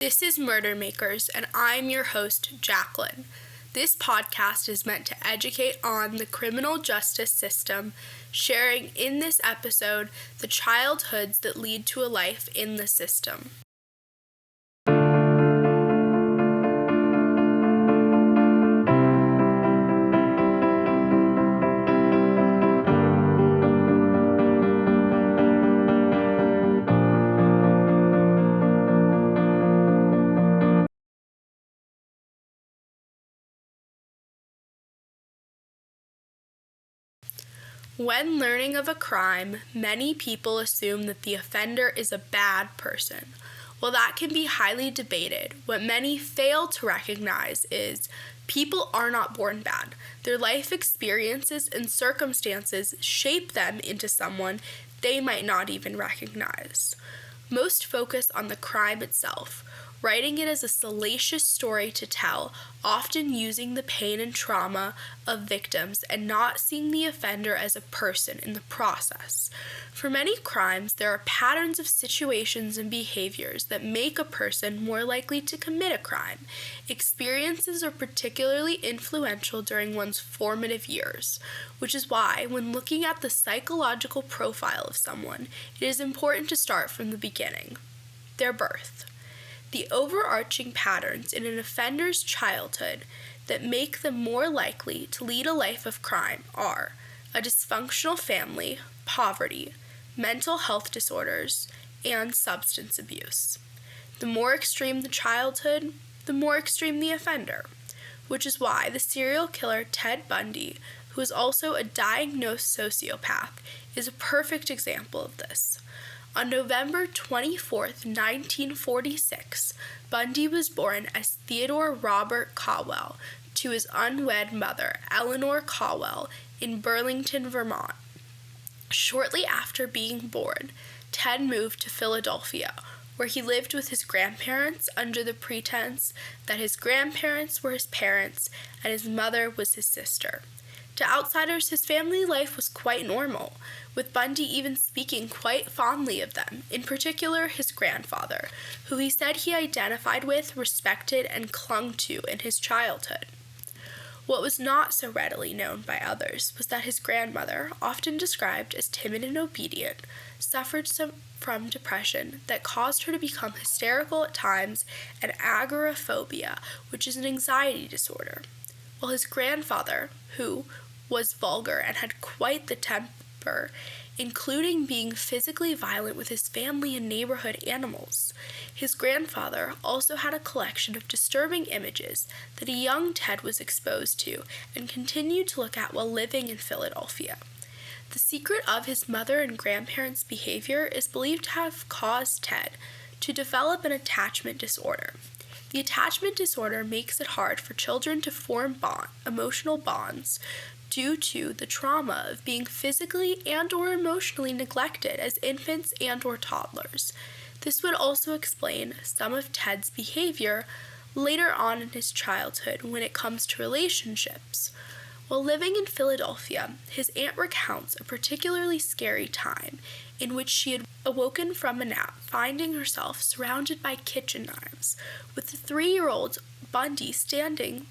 This is Murder Makers, and I'm your host, Jacqueline. This podcast is meant to educate on the criminal justice system, sharing in this episode the childhoods that lead to a life in the system. When learning of a crime, many people assume that the offender is a bad person. While that can be highly debated, what many fail to recognize is people are not born bad. Their life experiences and circumstances shape them into someone they might not even recognize. Most focus on the crime itself, writing it as a salacious story to tell, often using the pain and trauma of victims and not seeing the offender as a person in the process. For many crimes, there are patterns of situations and behaviors that make a person more likely to commit a crime. Experiences are particularly influential during one's formative years, which is why, when looking at the psychological profile of someone, it is important to start from the beginning, their birth. The overarching patterns in an offender's childhood that make them more likely to lead a life of crime are a dysfunctional family, poverty, mental health disorders, and substance abuse. The more extreme the childhood, the more extreme the offender, which is why the serial killer Ted Bundy, who is also a diagnosed sociopath, is a perfect example of this. On November 24, 1946, Bundy was born as Theodore Robert Caldwell to his unwed mother, Eleanor Caldwell, in Burlington, Vermont. Shortly after being born, Ted moved to Philadelphia, where he lived with his grandparents under the pretense that his grandparents were his parents and his mother was his sister. To outsiders, his family life was quite normal, with Bundy even speaking quite fondly of them, in particular his grandfather, who he said he identified with, respected, and clung to in his childhood. What was not so readily known by others was that his grandmother, often described as timid and obedient, suffered from depression that caused her to become hysterical at times and agoraphobia, which is an anxiety disorder. While his grandfather, who was vulgar and had quite the temper, including being physically violent with his family and neighborhood animals. His grandfather also had a collection of disturbing images that a young Ted was exposed to and continued to look at while living in Philadelphia. The secret of his mother and grandparents' behavior is believed to have caused Ted to develop an attachment disorder. The attachment disorder makes it hard for children to form emotional bonds due to the trauma of being physically and or emotionally neglected as infants and or toddlers. This would also explain some of Ted's behavior later on in his childhood when it comes to relationships. While living in Philadelphia, his aunt recounts a particularly scary time in which she had awoken from a nap, finding herself surrounded by kitchen knives, with the 3-year-old Bundy standing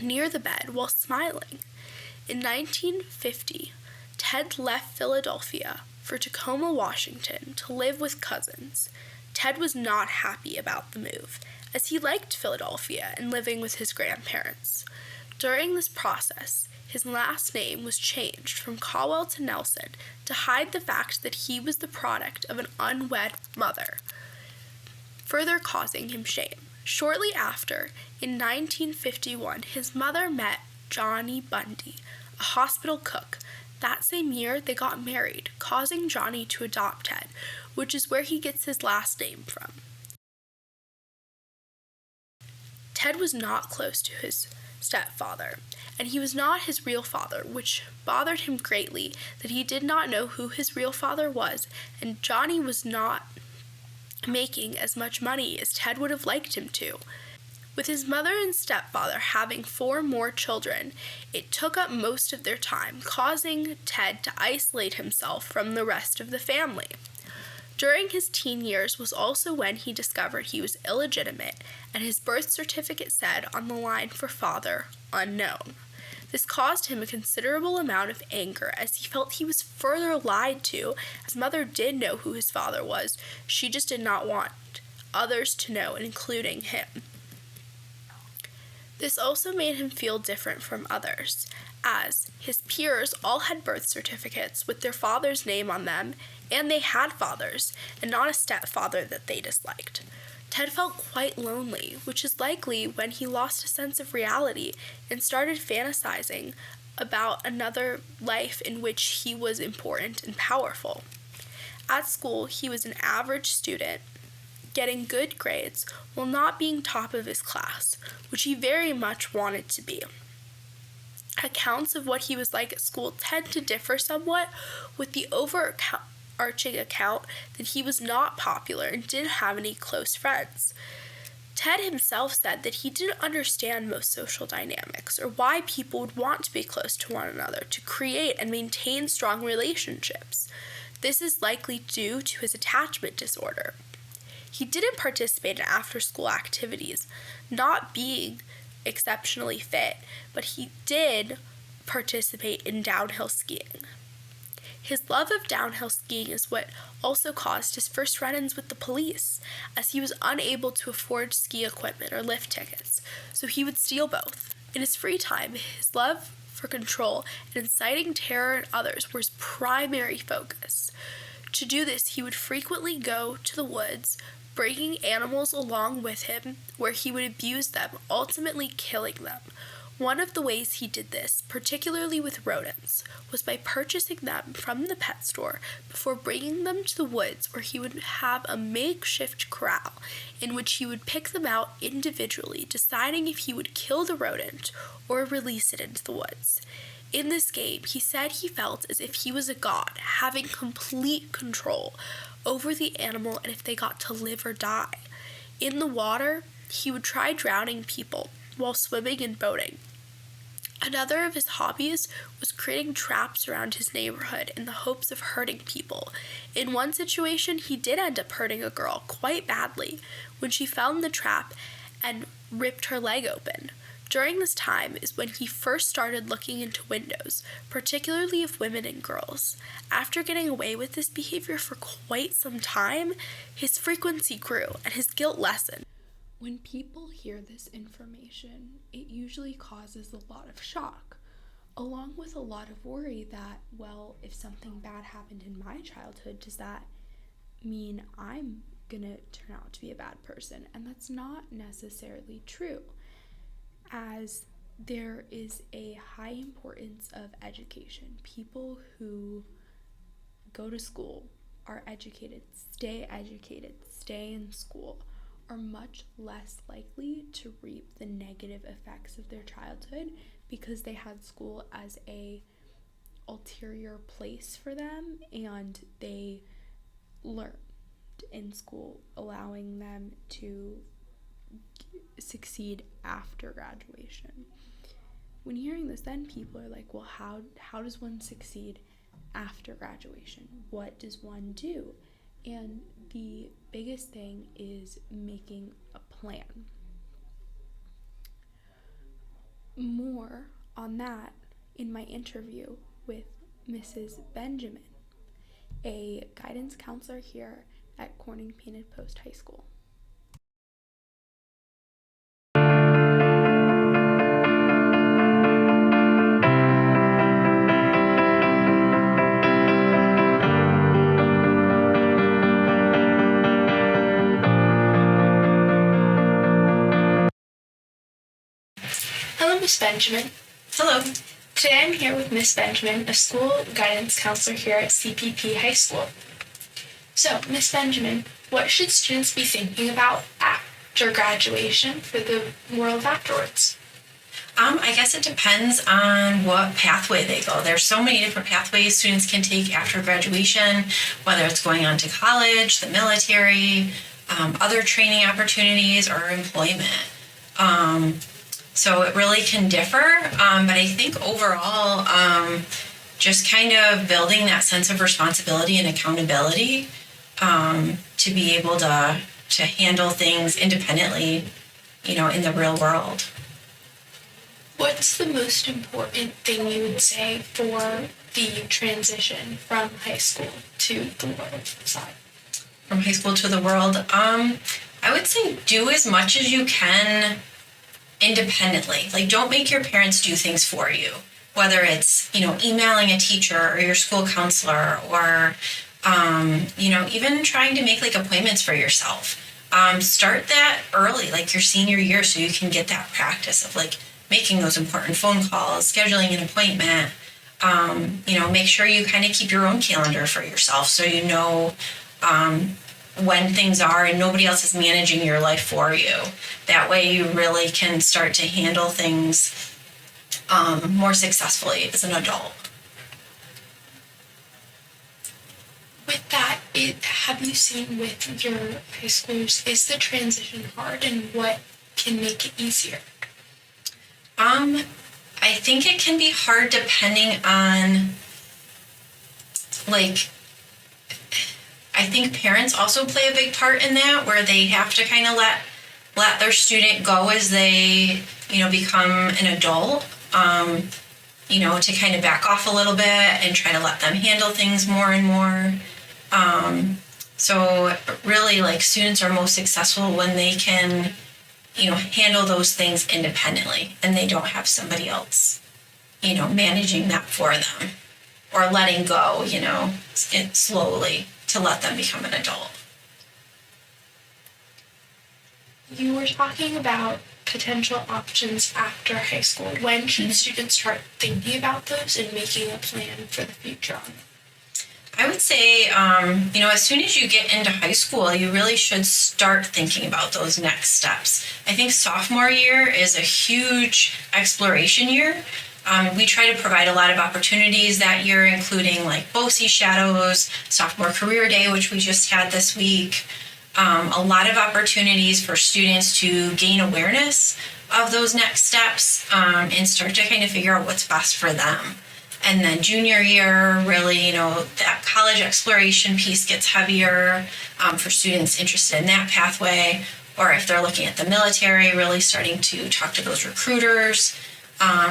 near the bed while smiling. In 1950, Ted left Philadelphia for Tacoma, Washington, to live with cousins. Ted was not happy about the move, as he liked Philadelphia and living with his grandparents. During this process, his last name was changed from Caldwell to Nelson to hide the fact that he was the product of an unwed mother, further causing him shame. Shortly after, in 1951, his mother met Johnny Bundy, a hospital cook. That same year, they got married, causing Johnny to adopt Ted, which is where he gets his last name from. Ted was not close to his stepfather, and he was not his real father, which bothered him greatly that he did not know who his real father was, and Johnny was not making as much money as Ted would have liked him to. With his mother and stepfather having 4 more children, it took up most of their time, causing Ted to isolate himself from the rest of the family. During his teen years was also when he discovered he was illegitimate, and his birth certificate said on the line for father, unknown. This caused him a considerable amount of anger, as he felt he was further lied to. His mother did know who his father was. She just did not want others to know, including him. This also made him feel different from others, as his peers all had birth certificates with their father's name on them, and they had fathers, and not a stepfather that they disliked. Ted felt quite lonely, which is likely when he lost a sense of reality and started fantasizing about another life in which he was important and powerful. At school, he was an average student, getting good grades while not being top of his class, which he very much wanted to be. Accounts of what he was like at school tend to differ somewhat, with the overarching account that he was not popular and didn't have any close friends. Ted himself said that he didn't understand most social dynamics or why people would want to be close to one another to create and maintain strong relationships. This is likely due to his attachment disorder. He didn't participate in after-school activities, not being exceptionally fit, but he did participate in downhill skiing. His love of downhill skiing is what also caused his first run-ins with the police, as he was unable to afford ski equipment or lift tickets, so he would steal both. In his free time, his love for control and inciting terror in others were his primary focus. To do this, he would frequently go to the woods, bringing animals along with him, where he would abuse them, ultimately killing them. One of the ways he did this, particularly with rodents, was by purchasing them from the pet store before bringing them to the woods, where he would have a makeshift corral in which he would pick them out individually, deciding if he would kill the rodent or release it into the woods. In this game, he said he felt as if he was a god, having complete control over the animal and if they got to live or die. In the water, he would try drowning people while swimming and boating. Another of his hobbies was creating traps around his neighborhood in the hopes of hurting people. In one situation, he did end up hurting a girl quite badly when she fell in the trap and ripped her leg open. During this time is when he first started looking into windows, particularly of women and girls. After getting away with this behavior for quite some time, his frequency grew and his guilt lessened. When people hear this information, it usually causes a lot of shock, along with a lot of worry that, well, if something bad happened in my childhood, does that mean I'm gonna turn out to be a bad person? And that's not necessarily true, as there is a high importance of education. People who go to school, are educated, stay in school, are much less likely to reap the negative effects of their childhood because they had school as a ulterior place for them, and they learned in school, allowing them to succeed after graduation. When hearing this, then people are like, well, how does one succeed after graduation? What does one do? And the biggest thing is making a plan. More on that in my interview with Mrs. Benjamin, a guidance counselor here at Corning Painted Post High School. Hello, Miss Benjamin. Hello. Today I'm here with Miss Benjamin, a school guidance counselor here at CPP High School. So, Miss Benjamin, what should students be thinking about after graduation for the world afterwards? I guess it depends on what pathway they go. There's so many different pathways students can take after graduation, whether it's going on to college, the military, other training opportunities, or employment. So it really can differ, but I think overall, just kind of building that sense of responsibility and accountability to be able to handle things independently, in the real world. What's the most important thing you would say for the transition from high school to the world side? From high school to the world, I would say do as much as you can independently. Like, don't make your parents do things for you, whether it's, emailing a teacher or your school counselor, or, even trying to make like appointments for yourself. Start that early, like your senior year, so you can get that practice of like making those important phone calls, scheduling an appointment. Make sure you kind of keep your own calendar for yourself, so when things are and nobody else is managing your life for you. That way you really can start to handle things more successfully as an adult. With that, have you seen with your high schoolers, is the transition hard, and what can make it easier? I think it can be hard depending on, like, I think parents also play a big part in that, where they have to kind of let their student go as they, become an adult, to kind of back off a little bit and try to let them handle things more and more. So really, like, students are most successful when they can, handle those things independently and they don't have somebody else, managing that for them, or letting go, slowly to let them become an adult. You were talking about potential options after high school. When should students start thinking about those and making a plan for the future? I would say, as soon as you get into high school, you really should start thinking about those next steps. I think sophomore year is a huge exploration year. We try to provide a lot of opportunities that year, including like BOCES Shadows, Sophomore Career Day, which we just had this week. A lot of opportunities for students to gain awareness of those next steps and start to kind of figure out what's best for them. And then junior year, really, that college exploration piece gets heavier for students interested in that pathway, or if they're looking at the military, really starting to talk to those recruiters.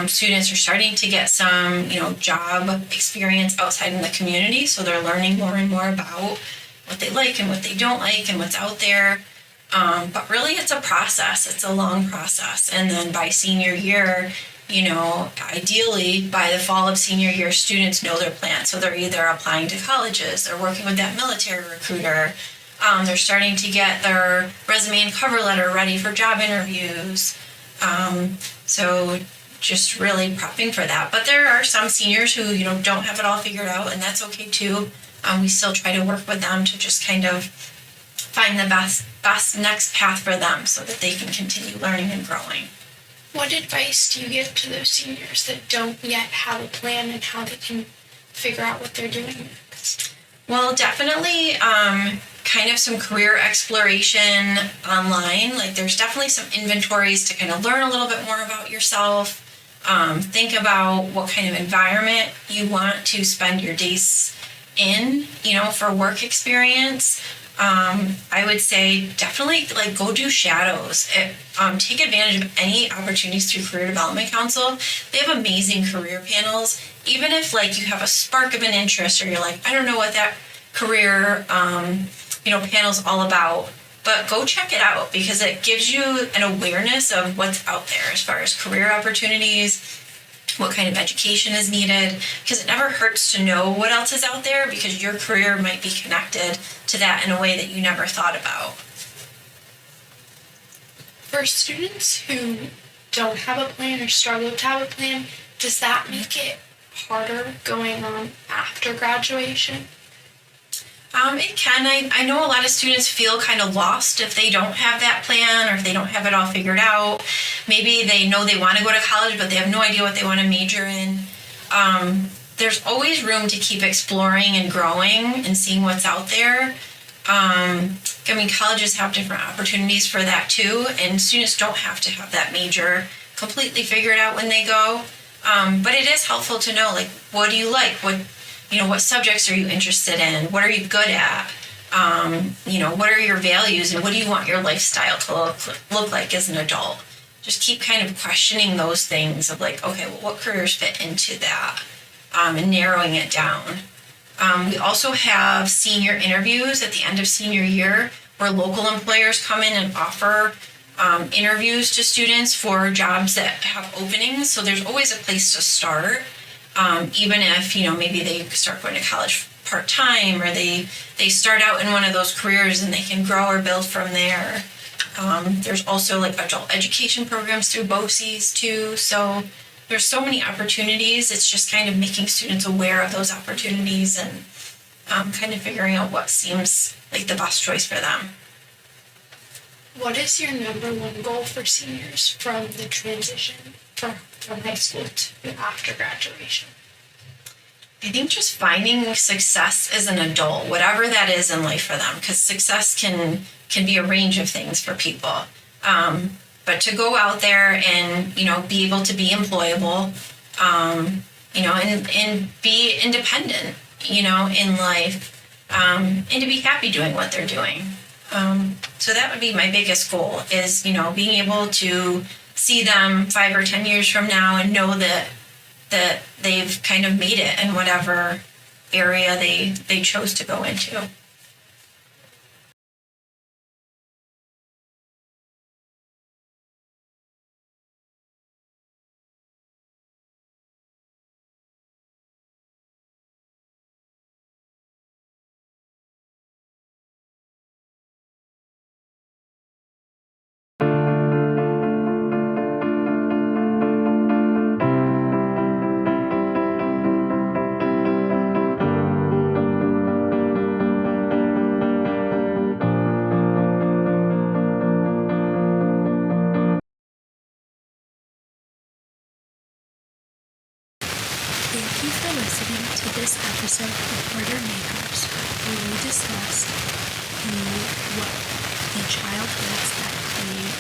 Students are starting to get some, job experience outside in the community, so they're learning more and more about what they like and what they don't like and what's out there. But really, it's a process. It's a long process. And then by senior year, ideally by the fall of senior year, students know their plan. So they're either applying to colleges, they're working with that military recruiter, they're starting to get their resume and cover letter ready for job interviews. So just really prepping for that. But there are some seniors who, don't have it all figured out, and that's okay too. We still try to work with them to just kind of find the best next path for them so that they can continue learning and growing. What advice do you give to those seniors that don't yet have a plan and how they can figure out what they're doing next? Well, definitely kind of some career exploration online. Like, there's definitely some inventories to kind of learn a little bit more about yourself. Think about what kind of environment you want to spend your days in, for work experience. I would say definitely go do shadows. Take advantage of any opportunities through Career Development Council. They have amazing career panels. Even if you have a spark of an interest, or you're like, I don't know what that career panel's all about, but go check it out, because it gives you an awareness of what's out there as far as career opportunities, what kind of education is needed, because it never hurts to know what else is out there, because your career might be connected to that in a way that you never thought about. For students who don't have a plan or struggle to have a plan, does that make it harder going on after graduation? It can. I know a lot of students feel kind of lost if they don't have that plan, or if they don't have it all figured out. Maybe they know they want to go to college, but they have no idea what they want to major in. There's always room to keep exploring and growing and seeing what's out there. Colleges have different opportunities for that too, and students don't have to have that major completely figured out when they go. But it is helpful to know, what do you like? What subjects are you interested in? What are you good at? What are your values and what do you want your lifestyle to look like as an adult? Just keep kind of questioning those things of like, okay, well, what careers fit into that, and narrowing it down. We also have senior interviews at the end of senior year where local employers come in and offer interviews to students for jobs that have openings. So there's always a place to start, even if, maybe they start going to college part-time or they start out in one of those careers and they can grow or build from there. There's also like adult education programs through BOCES too. So there's so many opportunities. It's just kind of making students aware of those opportunities and kind of figuring out what seems like the best choice for them. What is your number one goal for seniors from the transition from high school to after graduation? I think just finding success as an adult, whatever that is in life for them, because success can be a range of things for people. But to go out there and, be able to be employable, and be independent, in life, and to be happy doing what they're doing. So that would be my biggest goal is, being able to see them 5 or 10 years from now and know that they've kind of made it in whatever area they chose to go into. Thank you for listening to this episode of Order Makers, where we discuss what the childhoods that they